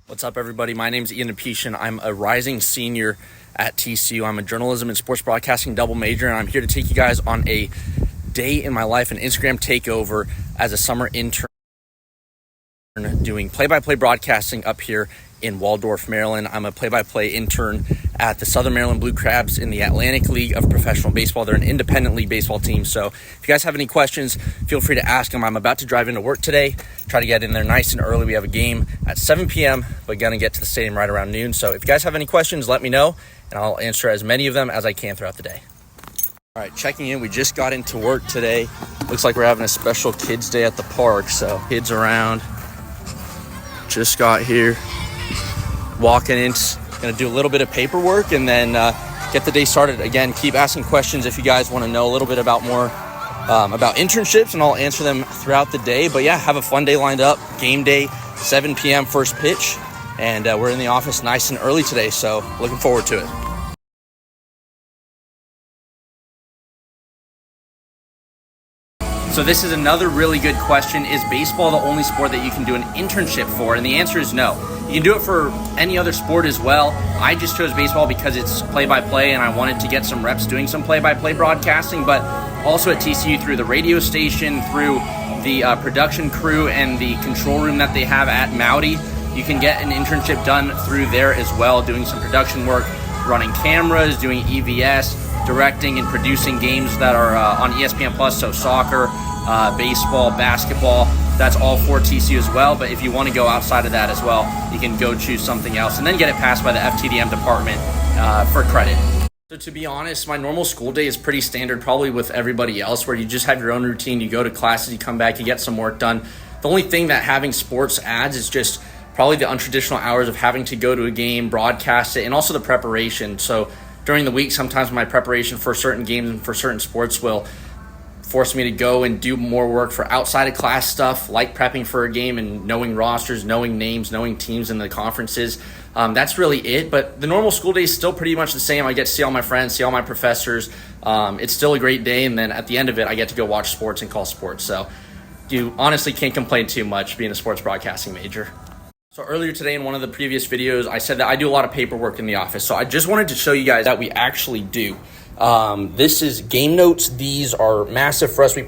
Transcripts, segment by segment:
What's up, everybody? My name is Ian Apetian. I'm a rising senior at TCU. I'm a journalism and sports broadcasting double major, and I'm here to take you guys on a day in my life, an Instagram takeover as a summer intern doing play-by-play broadcasting up here in Waldorf, Maryland. I'm a play-by-play intern at the Southern Maryland Blue Crabs in the Atlantic League of Professional Baseball. They're an independent league baseball team. So if you guys have any questions, feel free to ask them. I'm about to drive into work today, try to get in there nice and early. We have a game at 7 p.m., but going to get to the stadium right around noon. So if you guys have any questions, let me know, and I'll answer as many of them as I can throughout the day. All right, checking in. We just got into work today. Looks like we're having a special kids day at the park. So kids around. Just got here, walking in, gonna do a little bit of paperwork and then get the day started. Again, keep asking questions if you guys want to know a little bit about more about internships, and I'll answer them throughout the day. But yeah, have a fun day lined up. Game day, 7 p.m. first pitch, and we're in the office nice and early today, so looking forward to it. So this is another really good question. Is baseball the only sport that you can do an internship for? And the answer is no. You can do it for any other sport as well. I just chose baseball because it's play-by-play and I wanted to get some reps doing some play-by-play broadcasting, but also at TCU through the radio station, through the production crew and the control room that they have at Mowdy, you can get an internship done through there as well, doing some production work, running cameras, doing EVS, directing and producing games that are on ESPN+, so soccer, baseball, basketball. That's all for TCU as well, but if you want to go outside of that as well, you can go choose something else and then get it passed by the FTDM department for credit. So to be honest, my normal school day is pretty standard, probably with everybody else, where you just have your own routine. You go to classes, you come back, you get some work done. The only thing that having sports adds is just probably the untraditional hours of having to go to a game, broadcast it, and also the preparation. So during the week, sometimes my preparation for certain games and for certain sports will force me to go and do more work for outside of class stuff, like prepping for a game and knowing rosters, knowing names, knowing teams in the conferences. That's really it. But the normal school day is still pretty much the same. I get to see all my friends, see all my professors. It's still a great day. And then at the end of it, I get to go watch sports and call sports. So you honestly can't complain too much being a sports broadcasting major. So earlier today in one of the previous videos, I said that I do a lot of paperwork in the office. So I just wanted to show you guys that we actually do. This is game notes. These are massive for us. We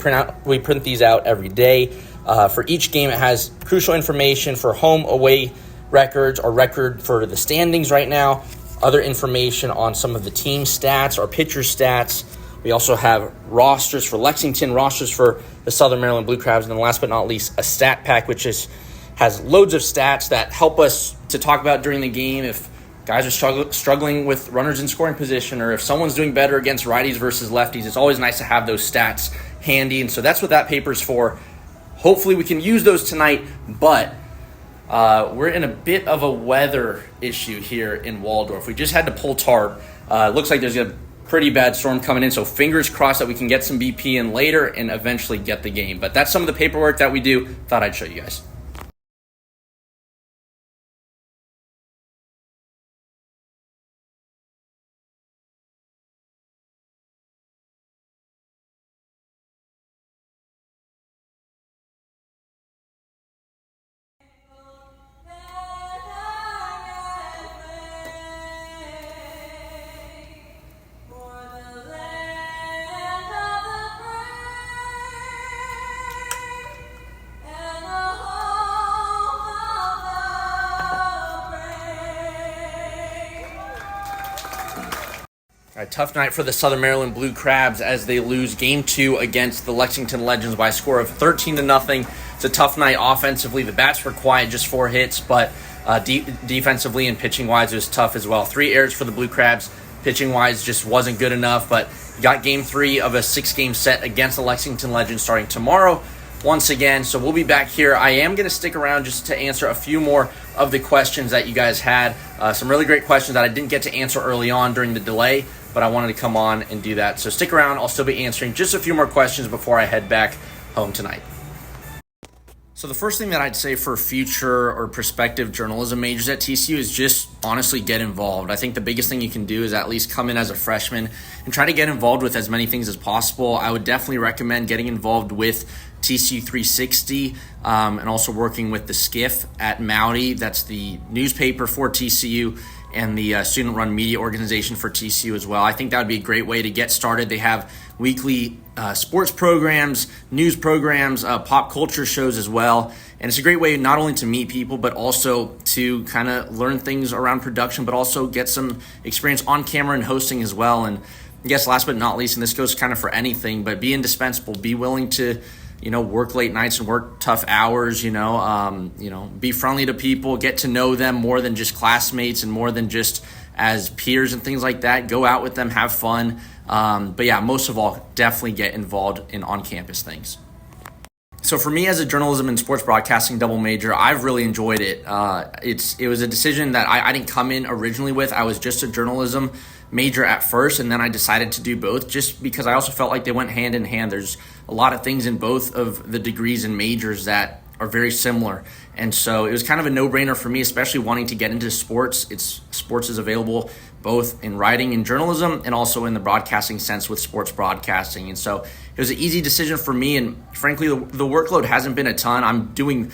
print these out every day. For each game, it has crucial information for home, away records, our record for the standings right now, other information on some of the team stats, our pitcher stats. We also have rosters for Lexington, rosters for the Southern Maryland Blue Crabs, and then last but not least, a stat pack, which has loads of stats that help us to talk about during the game if guys are struggling with runners in scoring position, or if someone's doing better against righties versus lefties. It's always nice to have those stats handy, and so that's what that paper's for. Hopefully we can use those tonight, but we're in a bit of a weather issue here in Waldorf. We just had to pull tarp. It looks like there's a pretty bad storm coming in, so fingers crossed that we can get some BP in later and eventually get the game. But that's some of the paperwork that we do. Thought I'd show you guys. A tough night for the Southern Maryland Blue Crabs as they lose Game 2 against the Lexington Legends by a score of 13-0. It's a tough night offensively. The bats were quiet, just 4 hits, but defensively and pitching-wise, it was tough as well. 3 errors for the Blue Crabs. Pitching-wise, just wasn't good enough, but got Game 3 of a 6-game set against the Lexington Legends starting tomorrow once again. So we'll be back here. I am going to stick around just to answer a few more of the questions that you guys had. Some really great questions that I didn't get to answer early on during the delay, but I wanted to come on and do that. So stick around. I'll still be answering just a few more questions before I head back home tonight. So the first thing that I'd say for future or prospective journalism majors at TCU is just honestly get involved. I think the biggest thing you can do is at least come in as a freshman and try to get involved with as many things as possible. I would definitely recommend getting involved with TCU 360, and also working with the Skiff at Mowdy. That's the newspaper for TCU and the student-run media organization for TCU as well. I think that would be a great way to get started. They have weekly sports programs, news programs, pop culture shows as well. And it's a great way not only to meet people, but also to kind of learn things around production, but also get some experience on camera and hosting as well. And I guess last but not least, and this goes kind of for anything, but be indispensable, be willing to work late nights and work tough hours, be friendly to people, get to know them more than just classmates and more than just as peers and things like that. Go out with them, have fun. But yeah, most of all, definitely get involved in on-campus things. So for me as a journalism and sports broadcasting double major, I've really enjoyed it. It was a decision that I didn't come in originally with. I was just a journalism major at first, and then I decided to do both just because I also felt like they went hand in hand. There's a lot of things in both of the degrees and majors that are very similar. And so it was kind of a no-brainer for me, especially wanting to get into sports. Sports is available both in writing and journalism and also in the broadcasting sense with sports broadcasting. And so it was an easy decision for me. And frankly, the workload hasn't been a ton. I'm doing,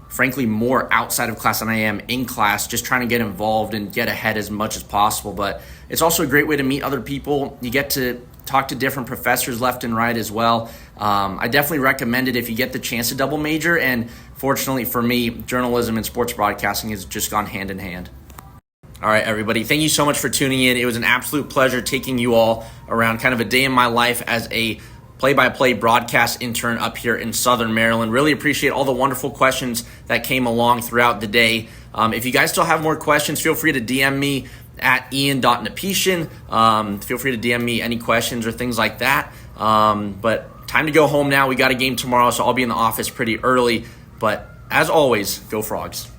frankly, more outside of class than I am in class, just trying to get involved and get ahead as much as possible. But it's also a great way to meet other people. You get to talk to different professors left and right as well. I definitely recommend it if you get the chance to double major. And fortunately for me, journalism and sports broadcasting has just gone hand in hand. All right, everybody, thank you so much for tuning in. It was an absolute pleasure taking you all around kind of a day in my life as a play-by-play broadcast intern up here in Southern Maryland. Really appreciate all the wonderful questions that came along throughout the day. If you guys still have more questions, feel free to DM me at ian.napetian. Feel free to DM me any questions or things like that. But time to go home now. We got a game tomorrow, so I'll be in the office pretty early. But as always, go Frogs.